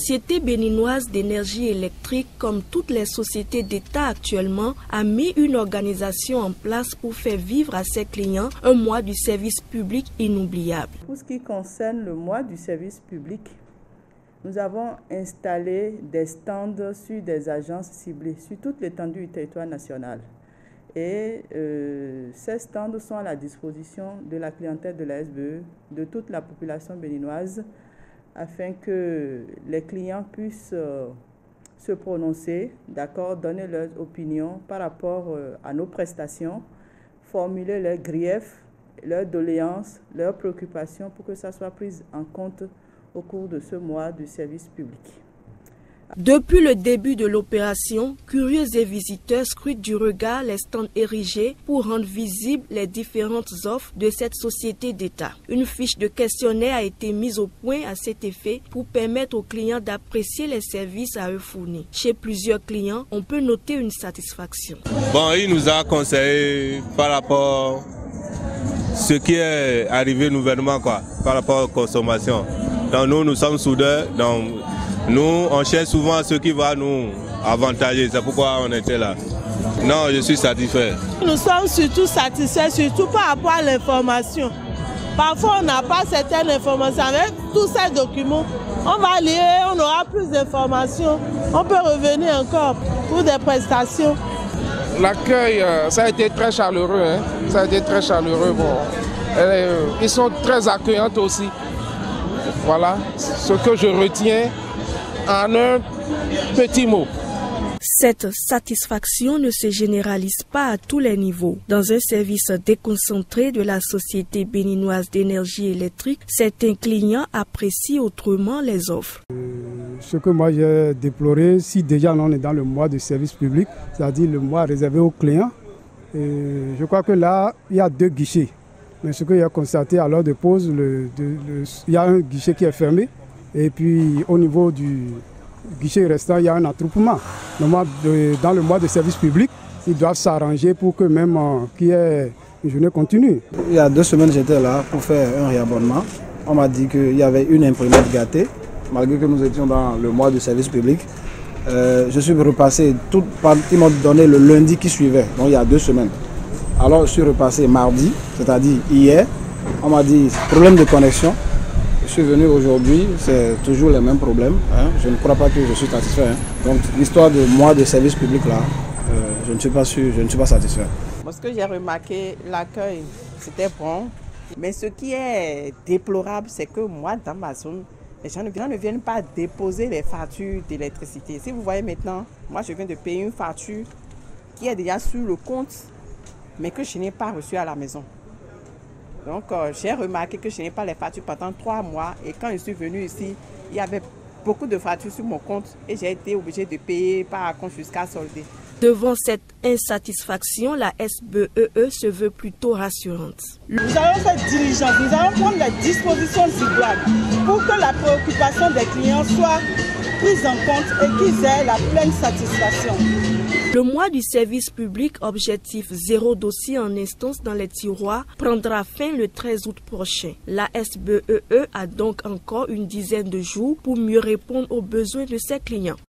Société béninoise d'énergie électrique, comme toutes les sociétés d'État actuellement, a mis une organisation en place pour faire vivre à ses clients un mois du service public inoubliable. Pour ce qui concerne le mois du service public, nous avons installé des stands sur des agences ciblées sur toute l'étendue du territoire national. Et ces stands sont à la disposition de la clientèle de la SBE, de toute la population béninoise, afin que les clients puissent se prononcer, d'accord, donner leurs opinions par rapport à nos prestations, formuler leurs griefs, leurs doléances, leurs préoccupations pour que ça soit pris en compte au cours de ce mois du service public. Depuis le début de l'opération, curieux et visiteurs scrutent du regard les stands érigés pour rendre visibles les différentes offres de cette société d'État. Une fiche de questionnaire a été mise au point à cet effet pour permettre aux clients d'apprécier les services à eux fournis. Chez plusieurs clients, on peut noter une satisfaction. Bon, il nous a conseillé par rapport à ce qui est arrivé nouvellement, par rapport aux consommations. Donc nous sommes soudeurs, donc nous, on cherche souvent ce qui va nous avantager. C'est pourquoi on était là. Non, je suis satisfait. Nous sommes surtout satisfaits, surtout par rapport à l'information. Parfois, on n'a pas certaines informations. Avec tous ces documents, on va lire, on aura plus d'informations. On peut revenir encore pour des prestations. L'accueil, ça a été très chaleureux. Hein. Ça a été très chaleureux. Bon. Ils sont très accueillants aussi. Voilà ce que je retiens en un petit mot. Cette satisfaction ne se généralise pas à tous les niveaux. Dans un service déconcentré de la Société béninoise d'énergie électrique, certains clients apprécient autrement les offres. Ce que moi j'ai déploré, si déjà on est dans le mois de service public, c'est-à-dire le mois réservé aux clients, je crois que là, il y a 2 guichets. Mais ce que j'ai constaté à l'heure de pause, il y a un guichet qui est fermé. Et puis au niveau du guichet restant, il y a un attroupement. Dans le mois de service public, ils doivent s'arranger pour que même qu'il y ait une journée continue. Il y a 2 semaines, j'étais là pour faire un réabonnement. On m'a dit qu'il y avait une imprimante gâtée, malgré que nous étions dans le mois de service public. Je suis repassé, ils m'ont donné le lundi qui suivait, donc il y a 2 semaines. Alors je suis repassé mardi, c'est-à-dire hier. On m'a dit problème de connexion. Je suis venu aujourd'hui, c'est toujours les mêmes problèmes. Hein. Je ne crois pas que je suis satisfait. Hein. Donc l'histoire de mois de service public là, je ne suis pas sûr, je ne suis pas satisfait. Moi, ce que j'ai remarqué, l'accueil, c'était bon. Mais ce qui est déplorable, c'est que moi, dans ma zone, les gens ne viennent pas déposer les factures d'électricité. Si vous voyez maintenant, moi je viens de payer une facture qui est déjà sur le compte, mais que je n'ai pas reçue à la maison. Donc j'ai remarqué que je n'ai pas les factures pendant 3 mois et quand je suis venue ici, il y avait beaucoup de factures sur mon compte et j'ai été obligée de payer par compte jusqu'à solder. Devant cette insatisfaction, la SBE se veut plutôt rassurante. Nous allons faire diligence, nous allons prendre les dispositions idoines pour que la préoccupation des clients soit prise en compte et qu'ils aient la pleine satisfaction. Le mois du service public, objectif 0 dossier en instance dans les tiroirs, prendra fin le 13 août prochain. La SBE a donc encore une dizaine de jours pour mieux répondre aux besoins de ses clients.